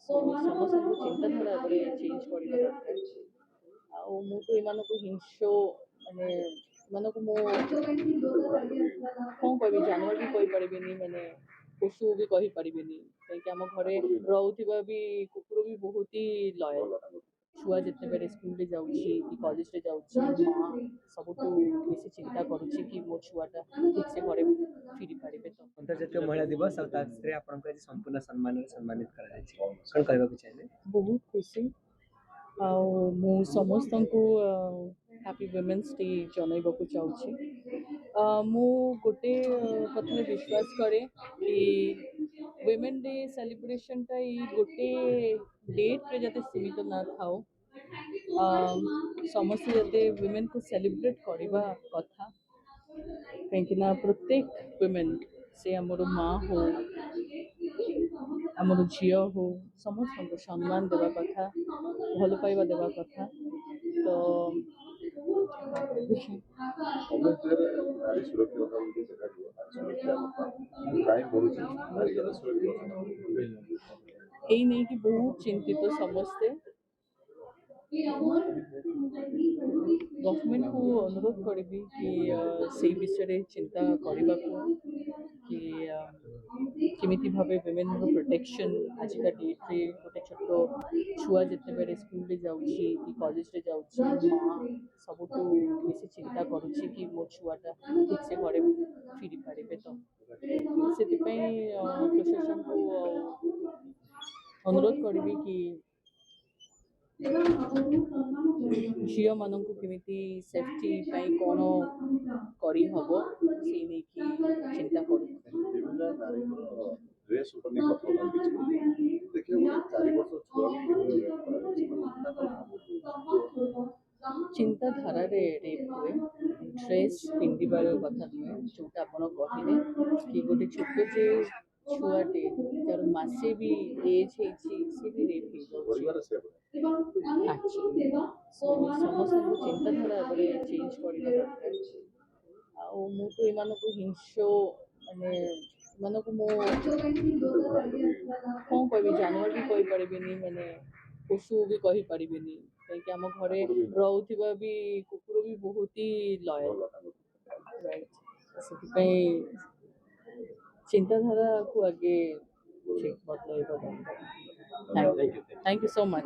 ସମସ୍ତଙ୍କ ଚିନ୍ତାଧାରା ଉପରେ ଚେଞ୍ଜ କରିବା ଦରକାର। ଆଉ ମୁଁ ତ ଏମାନଙ୍କୁ ହିଂସ ମାନେ ଏମାନଙ୍କୁ ମୁଁ କ'ଣ କହିବି ଜାନୁଆର ବି କହିପାରିବିନି ମାନେ ପଶୁ ବି କହିପାରିବିନି କାହିଁକି ଆମ ଘରେ ରହୁଥିବା ବି କୁକୁର ବି ବହୁତ ହି ଲୟାଲ। ଛୁଆ ଯେତେବେଳେ ସ୍କୁଲରେ ଯାଉଛି କି କଲେଜରେ ଯାଉଛି ମା ସବୁଠୁ ବେଶୀ ଚିନ୍ତା କରୁଛି କି ମୋ ଛୁଆଟା ଠିକ୍ସେ ଘରେ ଫେରି ପାରିବେ। ତ ଅନ୍ତର୍ଜାତୀୟ ମହିଳା ଦିବସ ଆଉ ତାଥିରେ ଆପଣଙ୍କୁ ଆଜି ସମ୍ପୂର୍ଣ୍ଣ ସମ୍ମାନରେ ସମ୍ମାନିତ କରାଯାଇଛି, କ'ଣ କହିବାକୁ ଚାହିଁବେ? ବହୁତ ଖୁସି ଆଉ ମୁଁ ସମସ୍ତଙ୍କୁ ହ୍ୟାପି ୱିମେନ୍ସ ଡେ ଜଣାଇବାକୁ ଚାହୁଁଛି। ମୁଁ ଗୋଟେ କଥାରେ ବିଶ୍ୱାସ କରେ କି ୱିମେନ୍ ଡେ ସେଲିବ୍ରେସନଟା ଏଇ ଗୋଟେ ଡେଟ୍ରେ ଯାতে ସୀମିତ ନ ଥାଉ। ସମସ୍ତେ ଯାতে ୱିମେନ୍କୁ ସେଲିବ୍ରେଟ୍ କରିବା କଥା କାହିଁକି ନା ପ୍ରତ୍ୟେକ ୱିମେନ୍ ସେ ଆମର ମା ହଉ ଆମର ଝିଅ ହଉ ସମସ୍ତଙ୍କୁ ସମ୍ମାନ ଦେବା କଥା, ଭଲ ପାଇବା ଦେବା କଥା। ତ ଏଇ ନେଇକି ବହୁତ ଚିନ୍ତିତ ସମସ୍ତେ। ଗଭର୍ଣ୍ଣମେଣ୍ଟକୁ ଅନୁରୋଧ କରିବି କି ସେଇ ବିଷୟରେ ଚିନ୍ତା କରିବାକୁ କି କେମିତି ଭାବେ ୱିମେନ୍ର ପ୍ରୋଟେକ୍ସନ୍ ଆଜିକା ଡେଟ୍ରେ ଗୋଟେ ଛୋଟ ଛୁଆ ଯେତେବେଳେ ସ୍କୁଲରେ ଯାଉଛି କି କଲେଜରେ ଯାଉଛି ମା ସବୁଠୁ ବେଶୀ ଚିନ୍ତା କରୁଛି କି ମୋ ଛୁଆଟା ଠିକ୍ସେ ଘରେ ଫେରି ପାରିବେ। ତ ସେଥିପାଇଁ ପ୍ରଶାସନକୁ ଅନୁରୋଧ କରିବି କି ଝିଅମାନଙ୍କୁ କେମିତି ସେଫ୍ଟି ପାଇଁ କ'ଣ କରିହେବ ସେଇ ନେଇକି ଚିନ୍ତା କରୁ। ଚିନ୍ତାଧାରାରେ ରେପ୍ ହୁଏ, ଡ୍ରେସ୍ ପିନ୍ଧିବାର କଥା ନୁହେଁ। ଯେଉଁଟା ଆପଣ କହିଲେ କି ଗୋଟେ ଛୋଟ ଯେ ଛୁଆଟେ ଯାହାର ମାସେ ବି ଏଜ୍ ହେଇଛି ସେ ବି ରେପ୍ ହେଇଯାଉଛି। ସମସ୍ତଙ୍କ ଚିନ୍ତାଧାରା ଉପରେ ଚେଞ୍ଜ କରିବା ଦରକାର। ଆଉ ମୁଁ ତ ଏମାନଙ୍କୁ ହିଂସ ମାନେ ଏମାନଙ୍କୁ ମୁଁ କ'ଣ କହିବି ଜାନୁଆର ବି କହିପାରିବିନି ମାନେ ପଶୁ ବି କହିପାରିବିନି କାହିଁକି ଆମ ଘରେ ରହୁଥିବା ବି କୁକୁର ବି ବହୁତ ହି ଲୟାଲ। ରାଇଟ୍, ସେଥିପାଇଁ ଚିନ୍ତାଧାରାକୁ ଆଗେ ବଦଳାଇବା ଦରକାର। Thank you so much.